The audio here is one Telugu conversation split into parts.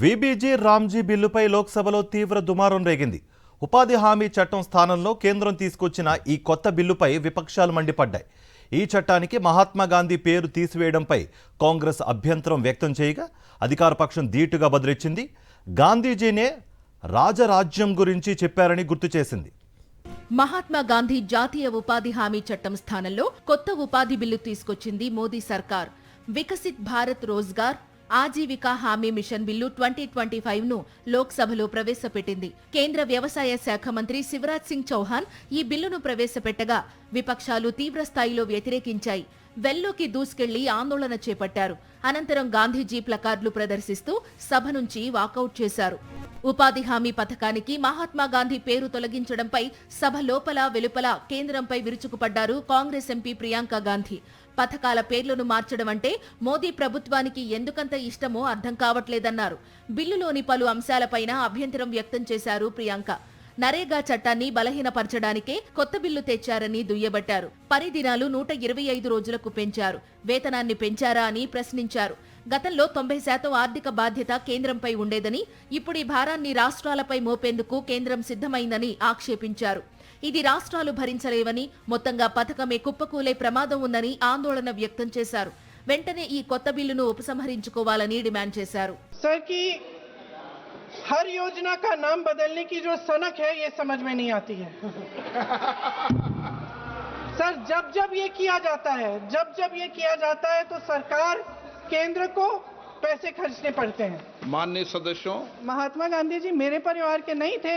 వీబీజీ రామ్జీ బిల్లుపై లోక్సభలో తీవ్ర దుమారం రేగింది. ఉపాధి హామీ చట్టం స్థానంలో కేంద్రం తీసుకొచ్చిన ఈ కొత్త బిల్లుపై విపక్షాలు మండిపడ్డాయి. ఈ చట్టానికి మహాత్మా గాంధీ పేరు తీసివేయడంపై కాంగ్రెస్ అభ్యంతరం వ్యక్తం చేయగా అధికార పక్షం ధీటుగా బదులిచ్చింది. గాంధీజీనే రాజరాజ్యం గురించి చెప్పారని గుర్తు చేసింది. మహాత్మా గాంధీ జాతీయ ఉపాధి హామీ చట్టం స్థానంలో కొత్త ఉపాధి బిల్లు తీసుకొచ్చింది మోదీ సర్కార్. వికసిత్ భారత్ రోజ్గార్ ఆజీవికా హామీ మిషన్ బిల్లు 2025 ను లోక్సభలో ప్రవేశపెట్టింది. కేంద్ర వ్యవసాయ శాఖ మంత్రి శివరాజ్ సింగ్ చౌహాన్ ఈ బిల్లును ప్రవేశపెట్టగా విపక్షాలు తీవ్ర స్థాయిలో వ్యతిరేకించాయి. వెల్లోకి దూసుకెళ్లి ఆందోళన చేపట్టారు. అనంతరం గాంధీజీ ప్లకార్డులు ప్రదర్శిస్తూ సభ నుంచి వాకౌట్ చేశారు. ఉపాధి హామీ పథకానికి మహాత్మా గాంధీ పేరు తొలగించడంపై సభ లోపల వెలుపల కేంద్రంపై విరుచుకుపడ్డారు కాంగ్రెస్ ఎంపీ ప్రియాంక గాంధీ. పథకాల పేర్లను మార్చడం అంటే మోదీ ప్రభుత్వానికి ఎందుకంత ఇష్టమో అర్థం కావట్లేదన్నారు. బిల్లులోని పలు అంశాలపైన అభ్యంతరం వ్యక్తం చేశారు ప్రియాంక. నరేగా చట్టాన్ని బలహీనపరచడానికే కొత్త బిల్లు తెచ్చారని దుయ్యబట్టారు. పని దినాలు 125 రోజులకు పెంచారు. వేతనాన్ని పెంచారా అని ప్రశ్నించారు. గతంలో 90% ఆర్థిక బాధ్యత కేంద్రంపై ఉండేదని, ఇప్పుడు ఈ భారాన్ని రాష్ట్రాలపై మోపేందుకు కేంద్రం సిద్ధమైందని ఆక్షేపించారు. ఇది రాష్ట్రాలు భరించలేవని, మొత్తంగా పథకమే కుప్పకూలే ప్రమాదం ఉందని ఆందోళన వ్యక్తం చేశారు. వెంటనే ఈ కొత్త బిల్లును ఉపసంహరించుకోవాలని డిమాండ్ చేశారు. हर योजना का नाम बदलने की जो सनक है ये समझ में नहीं आती है। सर जब ये किया जाता है तो सरकार केंद्र को पैसे खर्चने पड़ते हैं। माननीय सदस्यों, महात्मा गांधी जी मेरे परिवार के नहीं थे,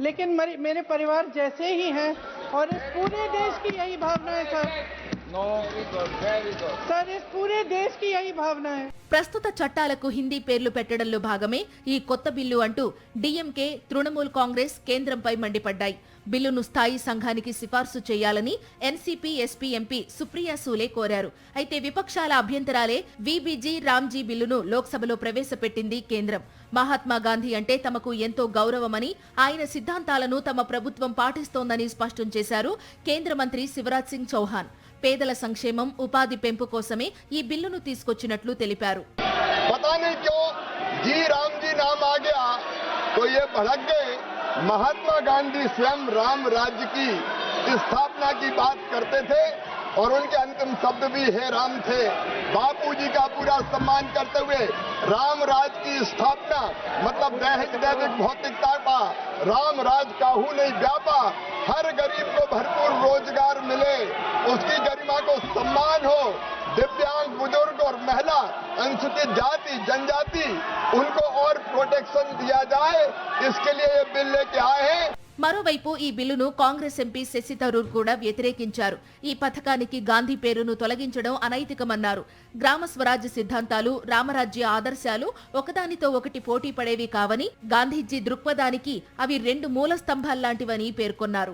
लेकिन मेरे परिवार जैसे ही हैं और इस पूरे देश की यही भावना है सर। सर इस पूरे देश की यही भावना है. ప్రస్తుత చట్టాలకు హిందీ పేర్లు పెట్టడంలో భాగమే ఈ కొత్త బిల్లు అంటూ డీఎంకే, తృణమూల్ కాంగ్రెస్ కేంద్రంపై మండిపడ్డాయి. బిల్లును స్థాయి సంఘానికి సిఫార్సు చేయాలని NCP SP MP Supriya Sule కోరారు. అయితే విపక్షాల అభ్యంతరాలే వీబీజీ రామ్జీ బిల్లును లోక్సభలో ప్రవేశపెట్టింది కేంద్రం. మహాత్మా గాంధీ అంటే తమకు ఎంతో గౌరవమని, ఆయన సిద్ధాంతాలను తమ ప్రభుత్వం పాటిస్తోందని స్పష్టం చేశారు కేంద్ర మంత్రి శివరాజ్ సింగ్ చౌహాన్. పేదల సంక్షేమం, ఉపాధి పెంపు కోసమే ఈ బిల్లును తీసుకొచ్చినట్లు తెలిపారు. पता नहीं क्यों जी राम जी नाम आ गया तो ये भड़क गए। महात्मा गांधी स्वयं राम राज्य की स्थापना की बात करते थे और उनके अंतिम शब्द भी हे राम थे। बापू जी का पूरा सम्मान करते हुए राम राज की स्थापना मतलब दैहिक दैविक भौतिकता का राम राज काहू नहीं व्यापा, हर गरीब को भरपूर रोजगार मिले, उसकी गरिमा को सम्मान हो, दिव्यांग, बुजुर्ग और महिला, अनुसूचित जाति जनजाति उनको और प्रोटेक्शन दिया जाए, इसके लिए ये बिल लेके आए हैं. మరోవైపు ఈ బిల్లును కాంగ్రెస్ ఎంపీ శశి థరూర్ కూడా వ్యతిరేకించారు. ఈ పథకానికి గాంధీ పేరును తొలగించడం అనైతికమన్నారు. గ్రామ స్వరాజ్య సిద్ధాంతాలు, రామరాజ్య ఆదర్శాలు ఒకదానితో ఒకటి పోటీ పడేవి కావని, గాంధీజీ దృక్పథానికి అవి రెండు మూల స్తంభాల్లాంటివని పేర్కొన్నారు.